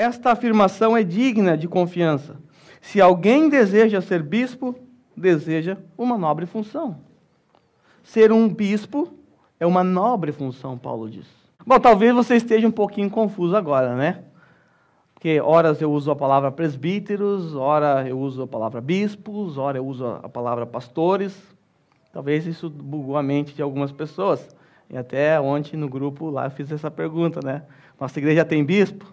esta afirmação é digna de confiança. Se alguém deseja ser bispo, deseja uma nobre função. Ser um bispo é uma nobre função, Paulo diz. Bom, talvez você esteja um pouquinho confuso agora, né? Porque horas eu uso a palavra presbíteros, ora eu uso a palavra bispos, ora eu uso a palavra pastores. Talvez isso bugou a mente de algumas pessoas. E até ontem no grupo lá eu fiz essa pergunta, né? Nossa igreja tem bispo?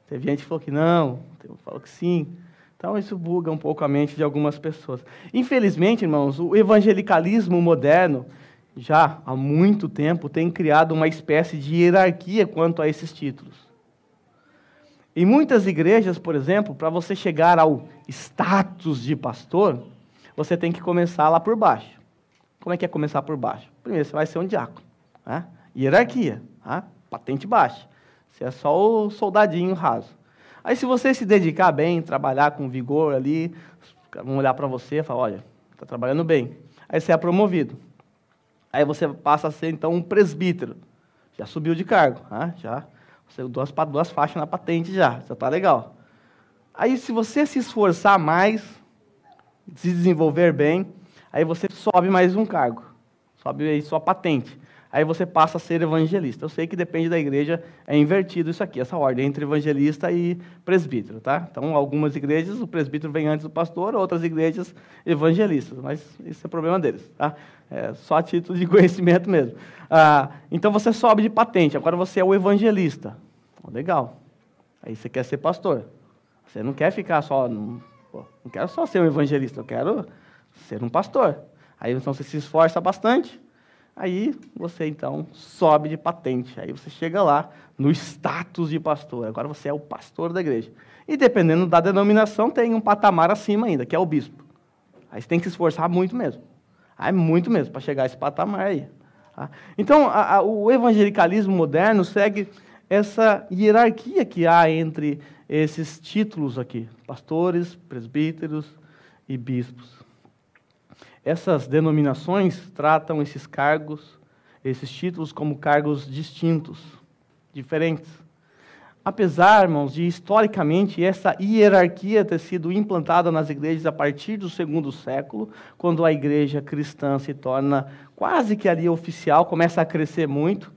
Teve gente que falou que não, teve gente que falou que sim. Então isso buga um pouco a mente de algumas pessoas. Infelizmente, irmãos, o evangelicalismo moderno, já há muito tempo, tem criado uma espécie de hierarquia quanto a esses títulos. Em muitas igrejas, por exemplo, para você chegar ao status de pastor, você tem que começar lá por baixo. Como é que é começar por baixo? Primeiro, você vai ser um diácono. Né? Hierarquia, né? Patente baixa. Você é só o soldadinho raso. Aí, se você se dedicar bem, trabalhar com vigor ali, vão olhar para você e falar, olha, está trabalhando bem. Aí você é promovido. Aí você passa a ser, então, um presbítero. Já subiu de cargo, né? Já você duas faixas na patente já está legal. Aí, se você se esforçar mais, se desenvolver bem, aí você sobe mais um cargo, sobe aí sua patente. Aí você passa a ser evangelista. Eu sei que depende da igreja, é invertido isso aqui, essa ordem entre evangelista e presbítero, tá? Então, algumas igrejas, o presbítero vem antes do pastor, outras igrejas, evangelistas, mas isso é problema deles, tá? É só a título de conhecimento mesmo. Então, você sobe de patente, agora você é o evangelista. Legal. Aí você quer ser pastor. Você não quer ficar só... Não quero só ser um evangelista, eu quero ser um pastor. Aí, então, você se esforça bastante. Aí você, então, sobe de patente. Aí você chega lá no status de pastor. Agora você é o pastor da igreja. E dependendo da denominação, tem um patamar acima ainda, que é o bispo. Aí você tem que se esforçar muito mesmo. Aí muito mesmo, para chegar a esse patamar aí. Tá? Então, o evangelicalismo moderno segue essa hierarquia que há entre esses títulos aqui. Pastores, presbíteros e bispos. Essas denominações tratam esses cargos, esses títulos, como cargos distintos, diferentes. Apesar, irmãos, de historicamente essa hierarquia ter sido implantada nas igrejas a partir do segundo século, quando a igreja cristã se torna quase que ali oficial, começa a crescer muito.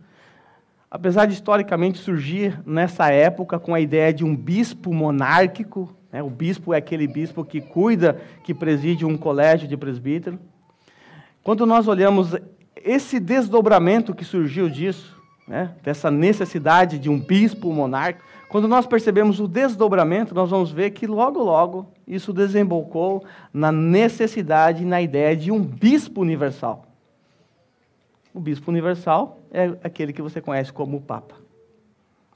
Apesar de historicamente surgir nessa época com a ideia de um bispo monárquico, né? O bispo é aquele bispo que cuida, que preside um colégio de presbítero. Quando nós olhamos esse desdobramento que surgiu disso, né? Dessa necessidade de um bispo monárquico, quando nós percebemos o desdobramento, nós vamos ver que logo, logo, isso desembocou na necessidade, na ideia de um bispo universal. O bispo universal é aquele que você conhece como o Papa.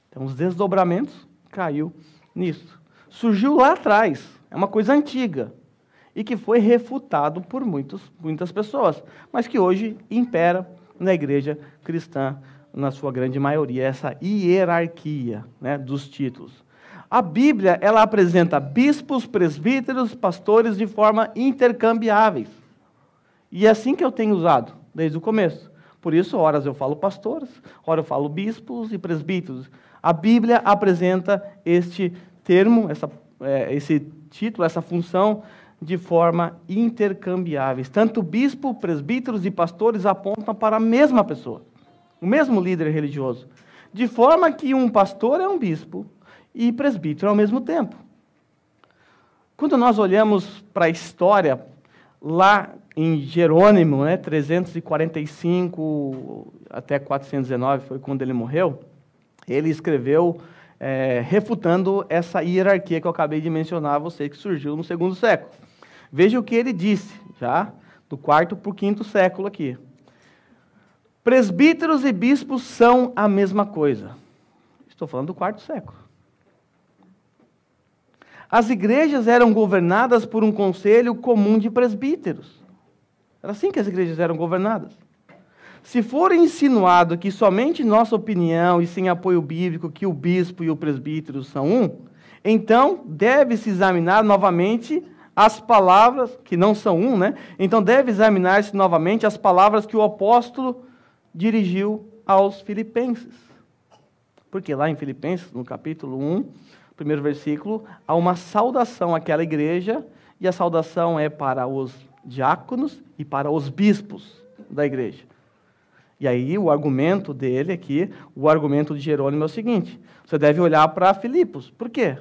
Então, os desdobramentos caiu nisso. Surgiu lá atrás, é uma coisa antiga, e que foi refutado por muitas pessoas, mas que hoje impera na igreja cristã, na sua grande maioria, essa hierarquia, né, dos títulos. A Bíblia, ela apresenta bispos, presbíteros, pastores de forma intercambiáveis. E é assim que eu tenho usado, desde o começo. Por isso, horas eu falo pastores, horas eu falo bispos e presbíteros. A Bíblia apresenta este termo, esse título, essa função, de forma intercambiáveis. Tanto bispo, presbíteros e pastores apontam para a mesma pessoa, o mesmo líder religioso. De forma que um pastor é um bispo e presbítero ao mesmo tempo. Quando nós olhamos para a história, lá em Jerônimo, 345 até 419, foi quando ele morreu, ele escreveu refutando essa hierarquia que eu acabei de mencionar a você, que surgiu no segundo século. Veja o que ele disse, já do quarto para o quinto século aqui. Presbíteros e bispos são a mesma coisa. Estou falando do quarto século. As igrejas eram governadas por um conselho comum de presbíteros. Era assim que as igrejas eram governadas. Se for insinuado que somente nossa opinião e sem apoio bíblico que o bispo e o presbítero são um, então deve-se examinar novamente as palavras, que não são um, Então deve examinar-se novamente as palavras que o apóstolo dirigiu aos filipenses. Porque lá em Filipenses, no capítulo 1, primeiro versículo, há uma saudação àquela igreja, e a saudação é para os diáconos e para os bispos da igreja. E aí o argumento dele aqui, o argumento de Jerônimo é o seguinte: você deve olhar para Filipos. Por quê?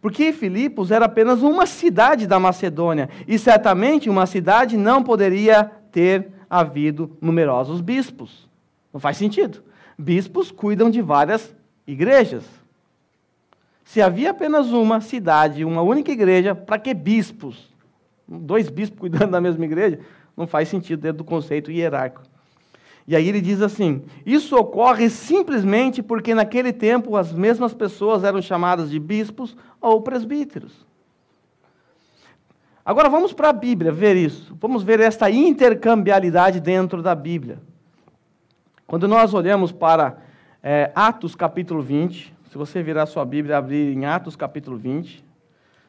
Porque Filipos era apenas uma cidade da Macedônia, e certamente uma cidade não poderia ter havido numerosos bispos. Não faz sentido. Bispos cuidam de várias igrejas. Se havia apenas uma cidade, uma única igreja, para que bispos? 2 bispos cuidando da mesma igreja? Não faz sentido dentro do conceito hierárquico. E aí ele diz assim: isso ocorre simplesmente porque naquele tempo as mesmas pessoas eram chamadas de bispos ou presbíteros. Agora vamos para a Bíblia ver isso. Vamos ver esta intercambialidade dentro da Bíblia. Quando nós olhamos para Atos capítulo 20, se você virar sua Bíblia e abrir em Atos capítulo 20,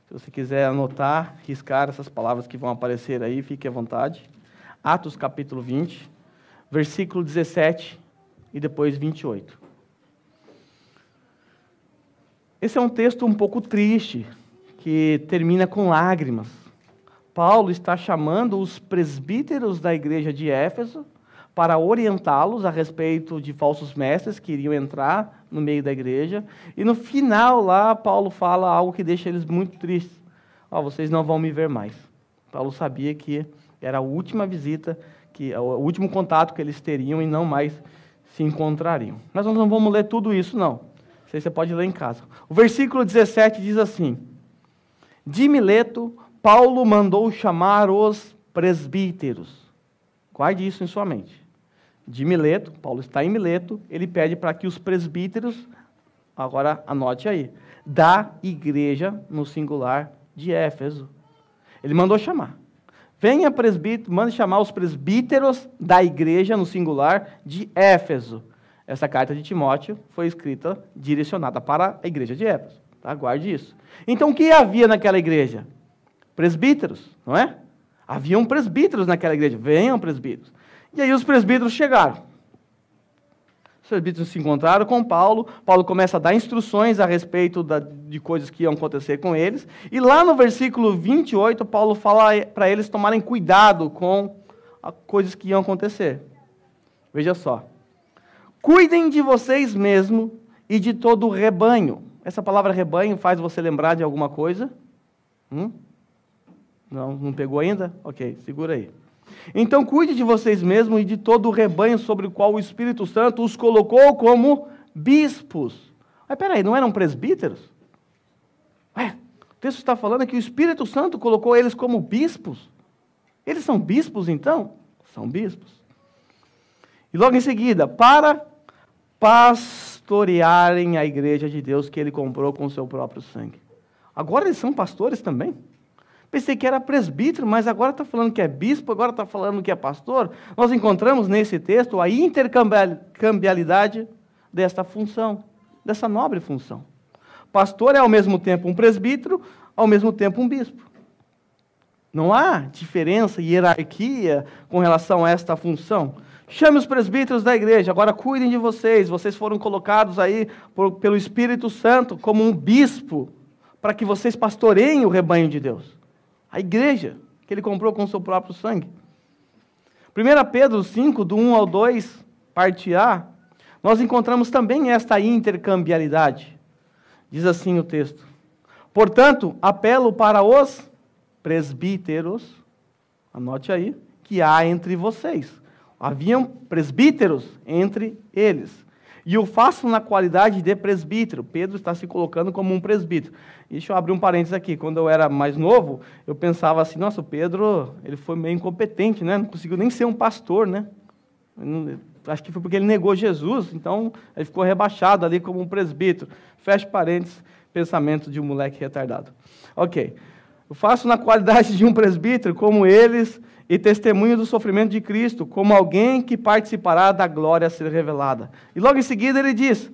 se você quiser anotar, riscar essas palavras que vão aparecer aí, fique à vontade. Atos capítulo 20, versículo 17 e depois 28. Esse é um texto um pouco triste, que termina com lágrimas. Paulo está chamando os presbíteros da igreja de Éfeso para orientá-los a respeito de falsos mestres que iriam entrar no meio da igreja. E no final lá, Paulo fala algo que deixa eles muito tristes. Vocês não vão me ver mais. Paulo sabia que era a última visita, o último contato que eles teriam e não mais se encontrariam. Mas nós não vamos ler tudo isso, não. Isso aí você pode ler em casa. O versículo 17 diz assim: de Mileto, Paulo mandou chamar os presbíteros. Guarde isso em sua mente. De Mileto, Paulo está em Mileto, ele pede para que os presbíteros, agora anote aí, da igreja, no singular, de Éfeso. Ele mandou chamar. Venha presbítero, mande chamar os presbíteros da igreja, no singular, de Éfeso. Essa carta de Timóteo foi escrita, direcionada para a igreja de Éfeso. Tá? Guarde isso. Então, o que havia naquela igreja? Presbíteros, não é? Haviam presbíteros naquela igreja. Venham presbíteros. E aí os presbíteros chegaram. Os presbíteros se encontraram com Paulo. Paulo começa a dar instruções a respeito de coisas que iam acontecer com eles. E lá no versículo 28, Paulo fala para eles tomarem cuidado com as coisas que iam acontecer. Veja só. Cuidem de vocês mesmos e de todo o rebanho. Essa palavra rebanho faz você lembrar de alguma coisa? Não pegou ainda? Ok, segura aí. Então cuide de vocês mesmos e de todo o rebanho sobre o qual o Espírito Santo os colocou como bispos. Mas peraí, não eram presbíteros? O texto está falando que o Espírito Santo colocou eles como bispos. Eles são bispos então? São bispos. E logo em seguida, para pastorearem a igreja de Deus que ele comprou com o seu próprio sangue. Agora eles são pastores também? Pensei que era presbítero, mas agora está falando que é bispo, agora está falando que é pastor. Nós encontramos nesse texto a intercambialidade desta função, dessa nobre função. Pastor é ao mesmo tempo um presbítero, ao mesmo tempo um bispo. Não há diferença, hierarquia com relação a esta função. Chame os presbíteros da igreja, agora cuidem de vocês. Vocês foram colocados aí pelo Espírito Santo como um bispo, para que vocês pastoreiem o rebanho de Deus. A igreja que ele comprou com o seu próprio sangue. 1 Pedro 5, do 1 ao 2, parte A, nós encontramos também esta intercambialidade. Diz assim o texto: portanto, apelo para os presbíteros, anote aí, que há entre vocês. Haviam presbíteros entre eles. E o faço na qualidade de presbítero. Pedro está se colocando como um presbítero. Deixa eu abrir um parênteses aqui. Quando eu era mais novo, eu pensava assim, nossa, o Pedro, ele foi meio incompetente, né? Não conseguiu nem ser um pastor, né? Acho que foi porque ele negou Jesus, então ele ficou rebaixado ali como um presbítero. Fecha parênteses, pensamento de um moleque retardado. Ok. Eu faço na qualidade de um presbítero, como eles, e testemunho do sofrimento de Cristo, como alguém que participará da glória a ser revelada. E logo em seguida ele diz,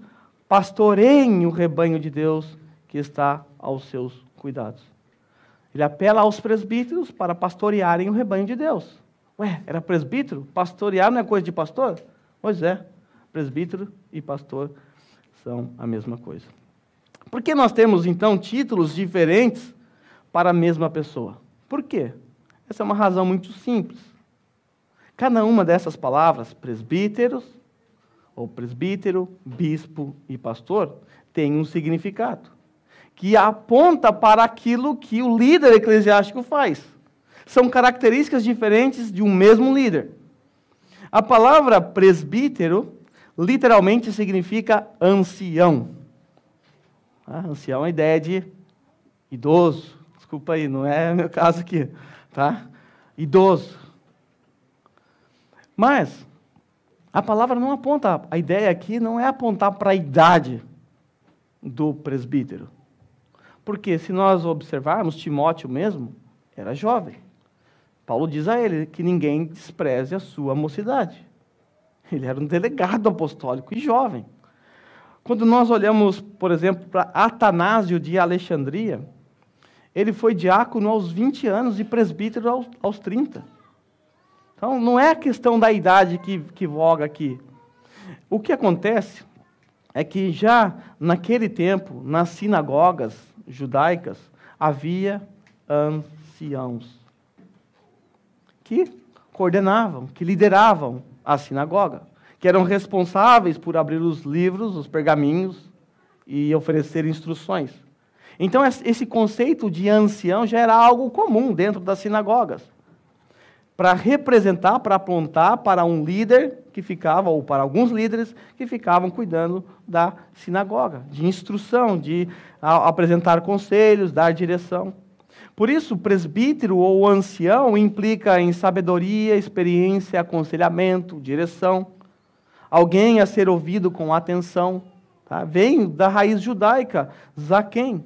pastoreiem o rebanho de Deus que está aos seus cuidados. Ele apela aos presbíteros para pastorearem o rebanho de Deus. Era presbítero? Pastorear não é coisa de pastor? Pois é, presbítero e pastor são a mesma coisa. Por que nós temos, então, títulos diferentes para a mesma pessoa? Por quê? Essa é uma razão muito simples. Cada uma dessas palavras, presbíteros, ou presbítero, bispo e pastor, tem um significado, que aponta para aquilo que o líder eclesiástico faz. São características diferentes de um mesmo líder. A palavra presbítero literalmente significa ancião. Ancião é a ideia de idoso. Desculpa aí, não é meu caso aqui, tá? Idoso. Mas a palavra não aponta, a ideia aqui não é apontar para a idade do presbítero. Porque se nós observarmos, Timóteo mesmo era jovem. Paulo diz a ele que ninguém despreze a sua mocidade. Ele era um delegado apostólico e jovem. Quando nós olhamos, por exemplo, para Atanásio de Alexandria, ele foi diácono aos 20 anos e presbítero aos 30. Então, não é a questão da idade que voga aqui. O que acontece é que já naquele tempo, nas sinagogas judaicas, havia anciãos que coordenavam, que lideravam a sinagoga, que eram responsáveis por abrir os livros, os pergaminhos e oferecer instruções. Então, esse conceito de ancião já era algo comum dentro das sinagogas, para representar, para apontar para um líder que ficava, ou para alguns líderes que ficavam cuidando da sinagoga, de instrução, de apresentar conselhos, dar direção. Por isso, presbítero ou ancião implica em sabedoria, experiência, aconselhamento, direção. Alguém a ser ouvido com atenção. Tá? Vem da raiz judaica, zaquém.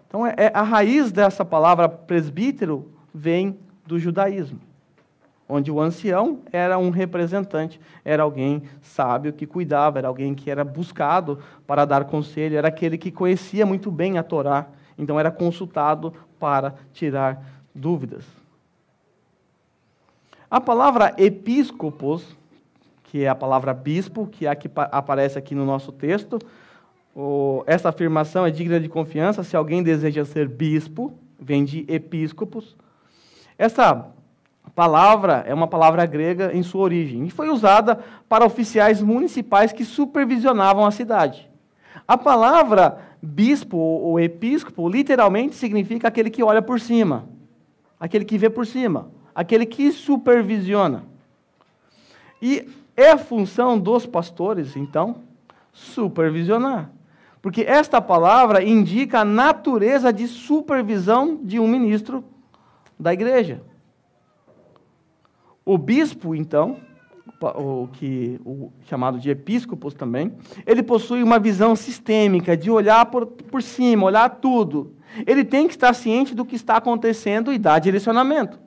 Então, a raiz dessa palavra presbítero vem do judaísmo, onde o ancião era um representante, era alguém sábio que cuidava, era alguém que era buscado para dar conselho, era aquele que conhecia muito bem a Torá, então era consultado para tirar dúvidas. A palavra episcopos, que é a palavra bispo, que é a que aparece aqui no nosso texto, essa afirmação é digna de confiança. Se alguém deseja ser bispo, vem de episcopos. Essa palavra é uma palavra grega em sua origem e foi usada para oficiais municipais que supervisionavam a cidade. A palavra bispo ou episcopo literalmente significa aquele que olha por cima, aquele que vê por cima, aquele que supervisiona. E é a função dos pastores, então, supervisionar. Porque esta palavra indica a natureza de supervisão de um ministro da igreja. O bispo, então, o chamado de episcopos também, ele possui uma visão sistêmica de olhar por cima, olhar tudo. Ele tem que estar ciente do que está acontecendo e dar direcionamento.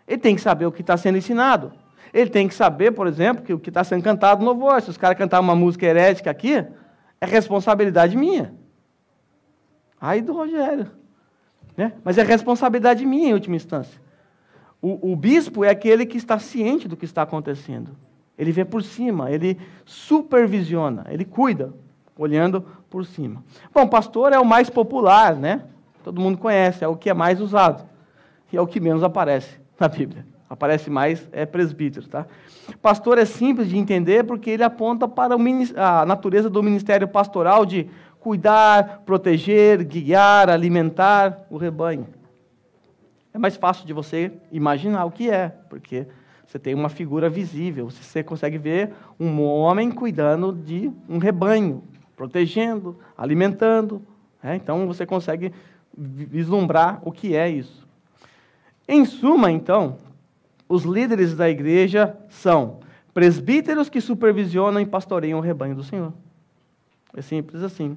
Ele tem que saber o que está sendo ensinado. Ele tem que saber, por exemplo, que o que está sendo cantado no louvor. Se os caras cantarem uma música herética aqui, é responsabilidade minha. Aí do Rogério. Né? Mas é responsabilidade minha, em última instância. O bispo é aquele que está ciente do que está acontecendo. Ele vê por cima, ele supervisiona, ele cuida, olhando por cima. Bom, pastor é o mais popular, né? Todo mundo conhece, é o que é mais usado. E é o que menos aparece na Bíblia. Aparece mais presbítero, tá? Pastor é simples de entender porque ele aponta para a natureza do ministério pastoral de cuidar, proteger, guiar, alimentar o rebanho. É mais fácil de você imaginar o que é, porque você tem uma figura visível, você consegue ver um homem cuidando de um rebanho, protegendo, alimentando. Então, você consegue vislumbrar o que é isso. Em suma, então, os líderes da igreja são presbíteros que supervisionam e pastoreiam o rebanho do Senhor. É simples assim.